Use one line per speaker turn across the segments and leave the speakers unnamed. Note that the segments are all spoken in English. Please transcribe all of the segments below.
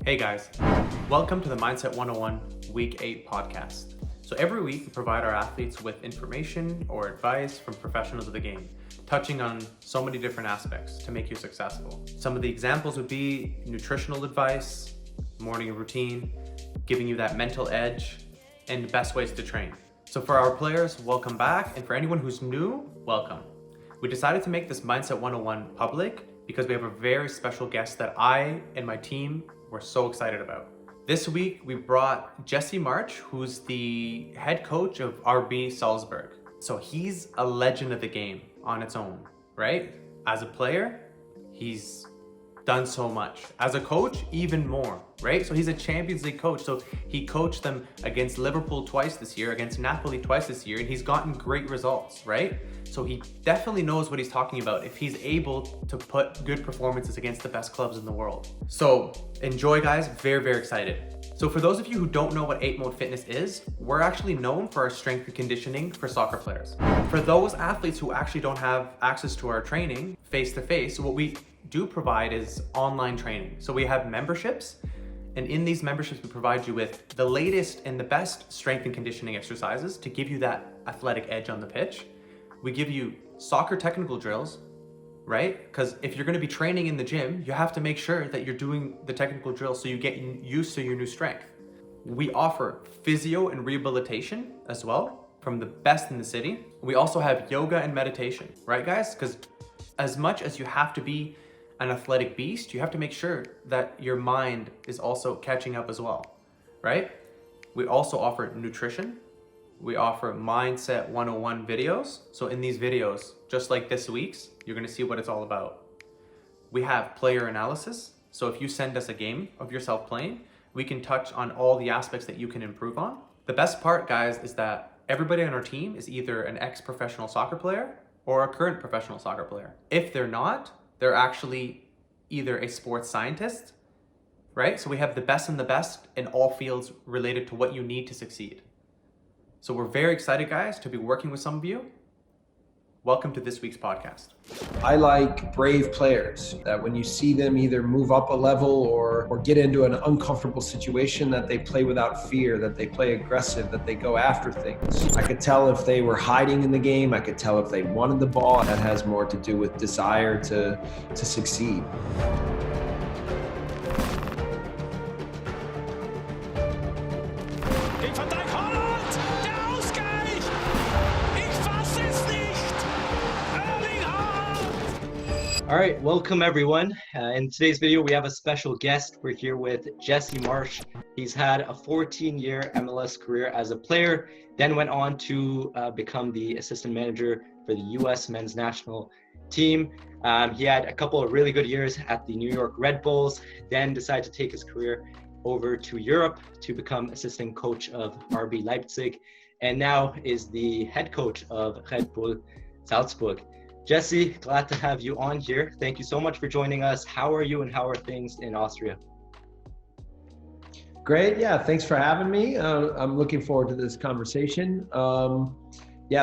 Hey guys, welcome to the Mindset 101 Week 8 podcast. So every week we provide our athletes with information or advice from professionals of the game, touching on so many different aspects to make you successful. Some of the examples would be nutritional advice, morning routine, giving you that mental edge, and the best ways to train. So for our players, welcome back, and for anyone who's new, welcome. We decided to make this Mindset 101 public because we have a very special guest that I and my team were so excited about. This week, we brought Jesse March, who's the head coach of RB Salzburg. So he's a legend of the game on its own, right? As a player, he's done so much. As a coach, even more, right? So he's a Champions League coach. So he coached them against Liverpool twice this year, against Napoli twice this year, and he's gotten great results, right? So he definitely knows what he's talking about if he's able to put good performances against the best clubs in the world. So enjoy, guys. Very, very excited. So for those of you who don't know what 8 Mode Fitness is, we're actually known for our strength and conditioning for soccer players. For those athletes who actually don't have access to our training face-to-face, what we do provide is online training. So we have memberships, and in these memberships, we provide you with the latest and the best strength and conditioning exercises to give you that athletic edge on the pitch. We give you soccer technical drills, right? Because if you're going to be training in the gym, you have to make sure that you're doing the technical drills so you get used to your new strength. We offer physio and rehabilitation as well from the best in the city. We also have yoga and meditation, right, guys? Because as much as you have to be an athletic beast, you have to make sure that your mind is also catching up as well, right? We also offer nutrition. We offer Mindset 101 videos. So in these videos, just like this week's, you're gonna see what it's all about. We have player analysis. So if you send us a game of yourself playing, we can touch on all the aspects that you can improve on. The best part, guys, is that everybody on our team is either an ex-professional soccer player or a current professional soccer player. If they're not, they're actually either a sports scientist, right? So we have the best and the best in all fields related to what you need to succeed. So we're very excited, guys, to be working with some of you. Welcome to this week's podcast.
I like brave players that when you see them either move up a level or get into an uncomfortable situation, that they play without fear, that they play aggressive, that they go after things. I could tell if they were hiding in the game. I could tell if they wanted the ball. That has more to do with desire to succeed.
All right, welcome everyone. In today's video, we have a special guest. We're here with Jesse March. He's had a 14-year MLS career as a player, then went on to become the assistant manager for the U.S. men's national team. He had a couple of really good years at the New York Red Bulls, then decided to take his career over to Europe to become assistant coach of RB Leipzig, and now is the head coach of Red Bull Salzburg. Jesse, glad to have you on here. Thank you so much for joining us. How are you and how are things in Austria?
Great. Yeah, thanks for having me. I'm looking forward to this conversation.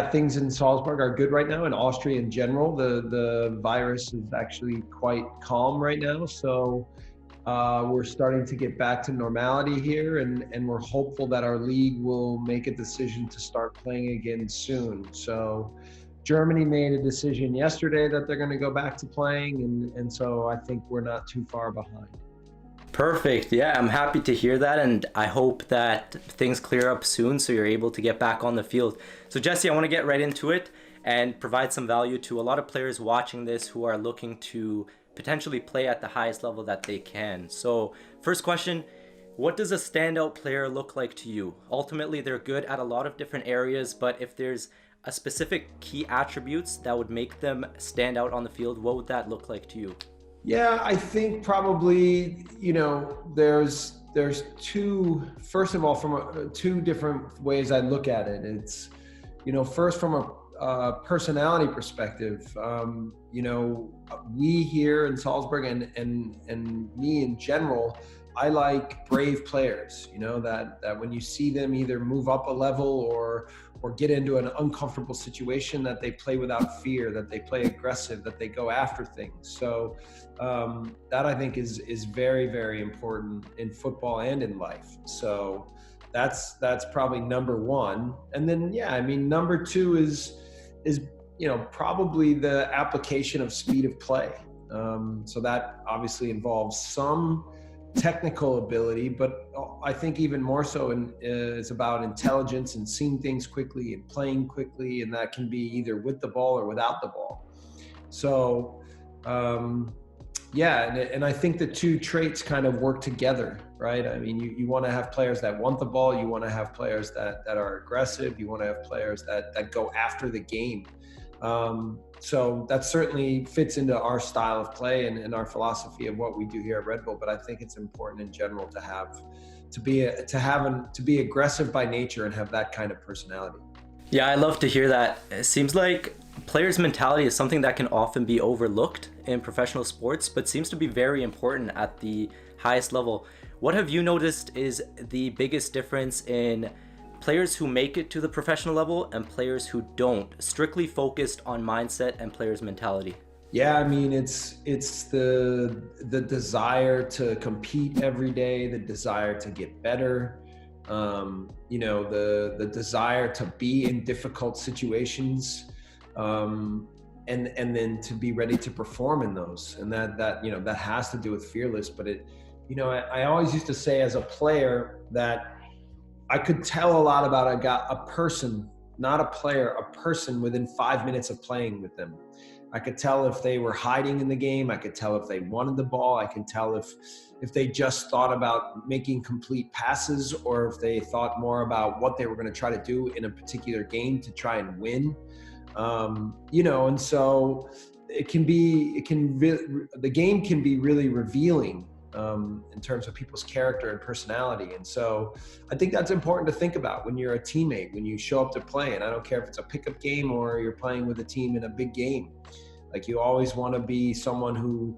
Things in Salzburg are good right now. In Austria in general, the virus is actually quite calm right now. So we're starting to get back to normality here, and we're hopeful that our league will make a decision to start playing again soon. So Germany made a decision yesterday that they're going to go back to playing, and so I think we're not too far behind.
Perfect. Yeah, I'm happy to hear that, and I hope that things clear up soon so you're able to get back on the field. So Jesse, I want to get right into it and provide some value to a lot of players watching this who are looking to potentially play at the highest level that they can. So first question, what does a standout player look like to you? Ultimately, they're good at a lot of different areas, but if there's a specific key attributes that would make them stand out on the field, what would that look like to you?
Yeah, I think probably, there's two, first of all, from two different ways I look at it. It's, first from a personality perspective, we here in Salzburg and me in general I like brave players, that when you see them either move up a level or get into an uncomfortable situation, that they play without fear, that they play aggressive, that they go after things. So that I think is very, very important in football and in life. So that's probably number one. And then, number two is probably the application of speed of play. So that obviously involves some technical ability, but I think even more so it's about intelligence and seeing things quickly and playing quickly, and that can be either with the ball or without the ball. So and I think the two traits kind of work together, right? I mean, you want to have players that want the ball, you want to have players that are aggressive, you want to have players that go after the game. So that certainly fits into our style of play and our philosophy of what we do here at Red Bull. But I think it's important in general to be aggressive by nature and have that kind of personality.
Yeah, I love to hear that. It seems like players' mentality is something that can often be overlooked in professional sports, but seems to be very important at the highest level. What have you noticed is the biggest difference in players who make it to the professional level and players who don't, strictly focused on mindset and players' mentality?
Yeah, I mean, it's the desire to compete every day, the desire to get better, the desire to be in difficult situations, and then to be ready to perform in those. And that has to do with fearless. But I always used to say as a player that I could tell a lot about a person, not a player, a person within 5 minutes of playing with them. I could tell if they were hiding in the game. I could tell if they wanted the ball. I could tell if they just thought about making complete passes, or if they thought more about what they were going to try to do in a particular game to try and win. And so the game can be really revealing in terms of people's character and personality. And so I think that's important to think about when you're a teammate, when you show up to play. And I don't care if it's a pickup game or you're playing with a team in a big game. Like, you always want to be someone who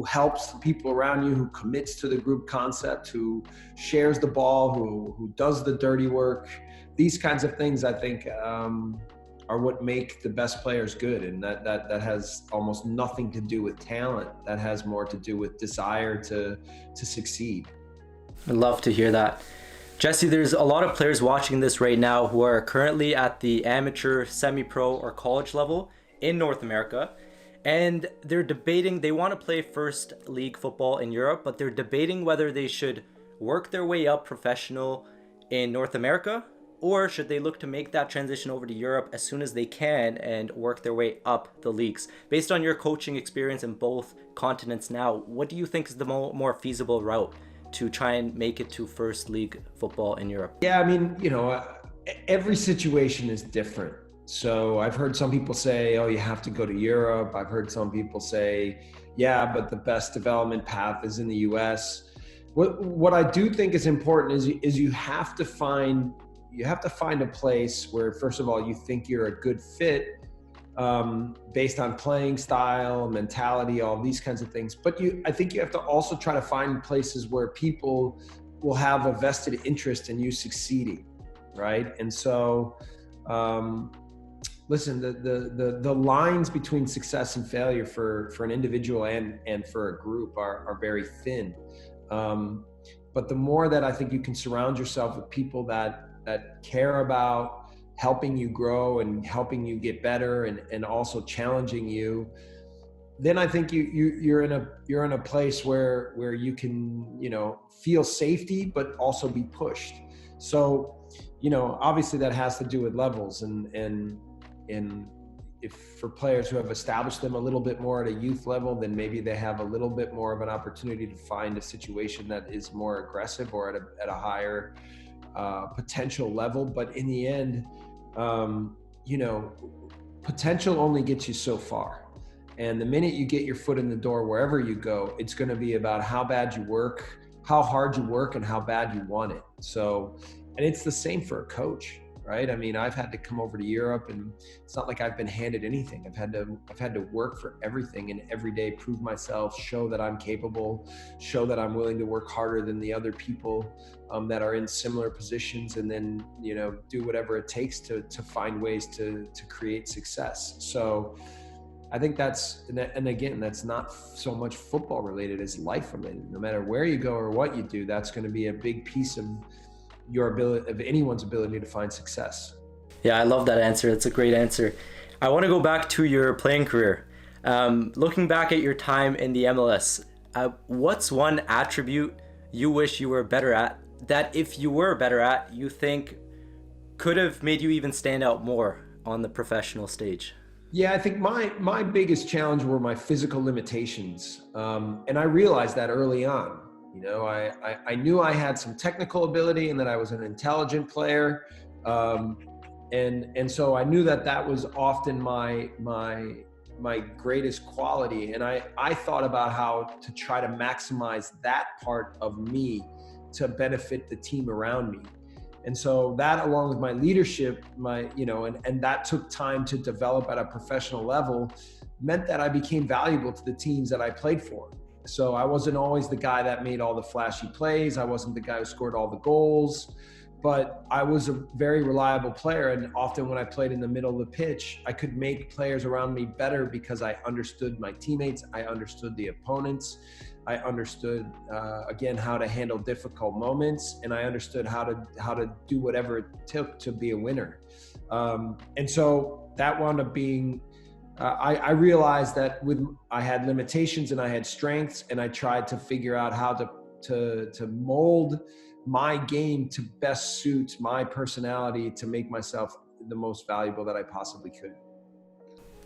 helps the people around you, who commits to the group concept, who shares the ball, who does the dirty work. These kinds of things, I think, are what make the best players good. And that has almost nothing to do with talent. That has more to do with desire to succeed.
I'd love to hear that. Jesse, there's a lot of players watching this right now who are currently at the amateur, semi-pro, or college level in North America. And they're debating, they want to play first league football in Europe, but they're debating whether they should work their way up professional in North America, or should they look to make that transition over to Europe as soon as they can and work their way up the leagues. Based on your coaching experience in both continents now, what do you think is the more feasible route to try and make it to first league football in Europe?
Yeah, I mean, every situation is different. So I've heard some people say, oh, you have to go to Europe. I've heard some people say, yeah, but the best development path is in the US. What I do think is important is you have to find a place where, first of all, you think you're a good fit based on playing style, mentality, all these kinds of things. But I think you have to also try to find places where people will have a vested interest in you succeeding, right? And so, listen, the lines between success and failure for an individual and for a group are very thin. But the more that I think you can surround yourself with people that care about helping you grow and helping you get better and also challenging you, then I think you're in a place where you can, feel safety, but also be pushed. So, obviously that has to do with levels and if for players who have established them a little bit more at a youth level, then maybe they have a little bit more of an opportunity to find a situation that is more aggressive or at a higher potential level. But in the end, potential only gets you so far. And the minute you get your foot in the door, wherever you go, it's going to be about how bad you work, how hard you work, and how bad you want it. So, and it's the same for a coach. right? I mean, I've had to come over to Europe, and it's not like I've been handed anything. I've had to work for everything, and every day prove myself, show that I'm capable, show that I'm willing to work harder than the other people that are in similar positions, and then, you know, do whatever it takes to find ways to create success. So I think and again, that's not so much football related as life related. No matter where you go or what you do, that's going to be a big piece of your ability, of anyone's ability to find success.
Yeah, I love that answer. It's a great answer. I want to go back to your playing career. Looking back at your time in the MLS, what's one attribute you wish you were better at, that if you were better at, you think could have made you even stand out more on the professional stage?
Yeah, I think my biggest challenge were my physical limitations. And I realized that early on. You know, I knew I had some technical ability and that I was an intelligent player. And so I knew that was often my greatest quality. And I thought about how to try to maximize that part of me to benefit the team around me. And so that, along with my leadership, and that took time to develop at a professional level, meant that I became valuable to the teams that I played for. So I wasn't always the guy that made all the flashy plays. I wasn't the guy who scored all the goals, but I was a very reliable player. And often when I played in the middle of the pitch, I could make players around me better because I understood my teammates. I understood the opponents. I understood, again, how to handle difficult moments, and I understood how to do whatever it took to be a winner. And so that wound up being, I realized that I had limitations and I had strengths, and I tried to figure out how to mold my game to best suit my personality to make myself the most valuable that I possibly could.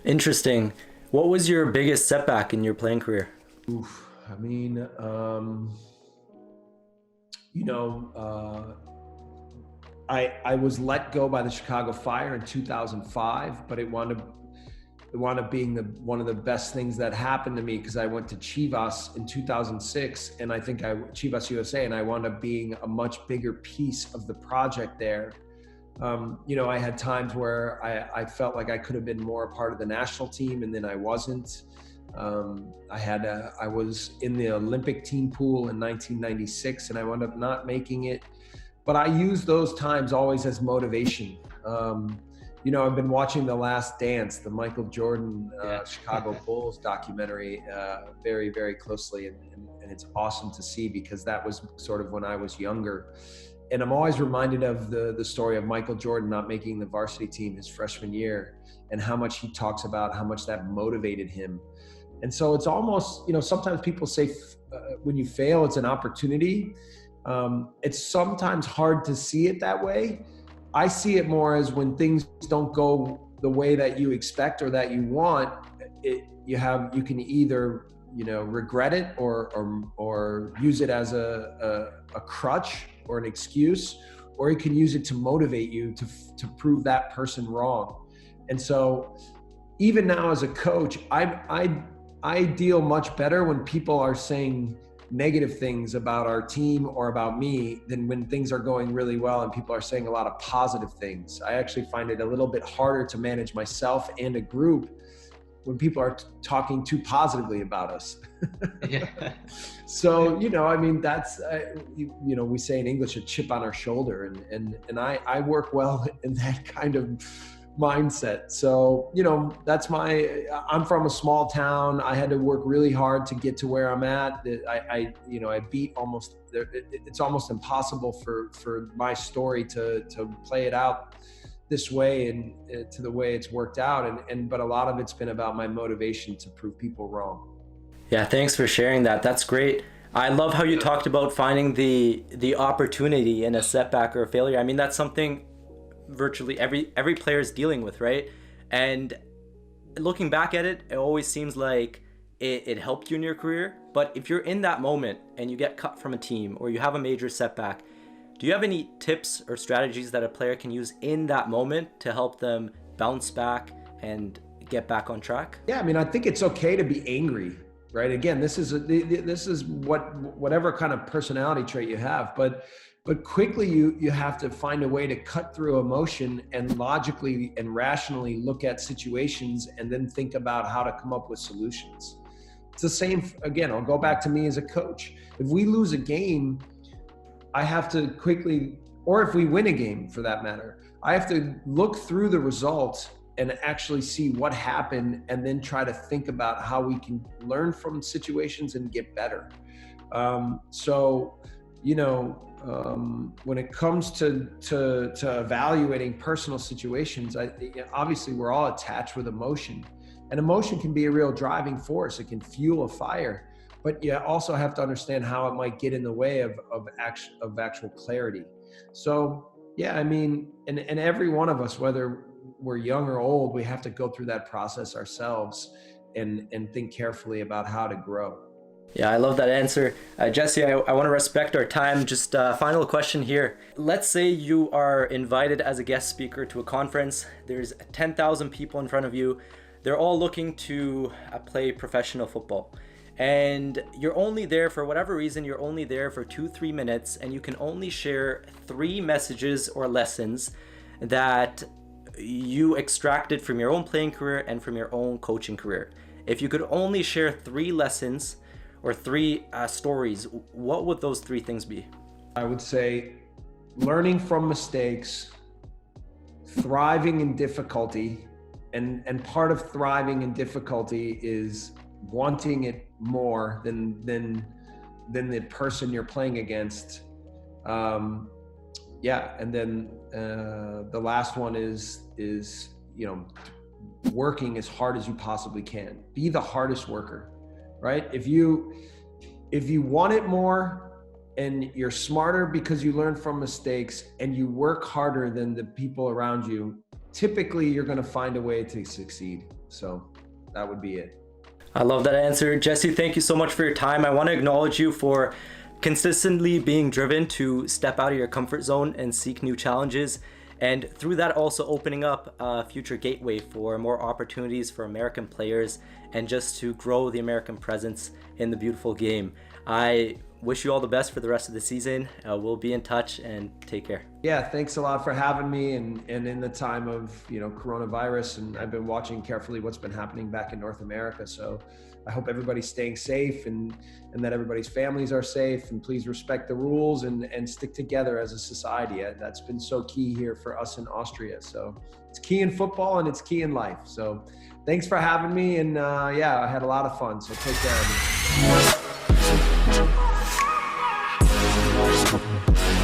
Interesting.
What was your biggest setback in your playing career?
Oof. I mean, I was let go by the Chicago Fire in 2005, but it wound up being one of the best things that happened to me, because I went to Chivas in 2006, and I think Chivas USA, and I wound up being a much bigger piece of the project there. I had times where I felt like I could have been more a part of the national team, and then I wasn't. I was in the Olympic team pool in 1996, and I wound up not making it, but I use those times always as motivation. I've been watching The Last Dance, the Michael Jordan Chicago Bulls documentary, very, very closely. And it's awesome to see, because that was sort of when I was younger. And I'm always reminded of the story of Michael Jordan not making the varsity team his freshman year, and how much he talks about how much that motivated him. And so it's almost, sometimes people say when you fail, it's an opportunity. It's sometimes hard to see it that way. I see it more as when things don't go the way that you expect or that you want, you can either, regret it or use it as a crutch or an excuse, or you can use it to motivate you to prove that person wrong. And so even now as a coach, I deal much better when people are saying negative things about our team or about me than when things are going really well and people are saying a lot of positive things. I actually find it a little bit harder to manage myself and a group when people are talking too positively about us.
Yeah.
So, that's, we say in English, a chip on our shoulder. And I work well in that kind of mindset. So, I'm from a small town. I had to work really hard to get to where I'm at. I beat it's almost impossible for my story to play it out this way and to the way it's worked out. But a lot of it's been about my motivation to prove people wrong.
Yeah, thanks for sharing that. That's great. I love how you talked about finding the opportunity in a setback or a failure. I mean, that's something virtually every player is dealing with, right? And looking back at it, it always seems like it helped you in your career. But if you're in that moment and you get cut from a team or you have a major setback, do you have any tips or strategies that a player can use in that moment to help them bounce back and get back on track?
Yeah, I mean, I think it's okay to be angry. right? Again, this is whatever kind of personality trait you have, but quickly you have to find a way to cut through emotion and logically and rationally look at situations and then think about how to come up with solutions. It's the same, again, I'll go back to me as a coach. If we lose a game, I have to quickly, or if we win a game for that matter, I have to look through the results and actually see what happened and then try to think about how we can learn from situations and get better. When it comes to evaluating personal situations, obviously we're all attached with emotion, and emotion can be a real driving force. It can fuel a fire, but you also have to understand how it might get in the way of actual clarity. So yeah, I mean, and every one of us, whether we're young or old, we have to go through that process ourselves and think carefully about how to grow.
Yeah, I love that answer. Jesse, I want to respect our time. Just final question here. Let's say you are invited as a guest speaker to a conference. There's 10,000 people in front of you. They're all looking to play professional football. And you're only there, for whatever reason, you're only there for 2-3 minutes, and you can only share 3 messages or lessons that you extracted from your own playing career and from your own coaching career. If you could only share 3 lessons or 3 stories, what would those 3 things be?
I would say learning from mistakes, thriving in difficulty, and part of thriving in difficulty is wanting it more than the person you're playing against. And then the last one is working as hard as you possibly can. Be the hardest worker, right? If you want it more and you're smarter because you learn from mistakes and you work harder than the people around you, typically you're going to find a way to succeed. So that would be it.
I love that answer. Jesse, thank you so much for your time. I want to acknowledge you for consistently being driven to step out of your comfort zone and seek new challenges, and through that also opening up a future gateway for more opportunities for American players and just to grow the American presence in the beautiful game. I wish you all the best for the rest of the season. We'll be in touch, and take care.
Yeah, thanks a lot for having me. And in the time of coronavirus, and I've been watching carefully what's been happening back in North America. So I hope everybody's staying safe and that everybody's families are safe, and please respect the rules and stick together as a society. That's been so key here for us in Austria. So it's key in football and it's key in life. So thanks for having me. And I had a lot of fun. So take care of me.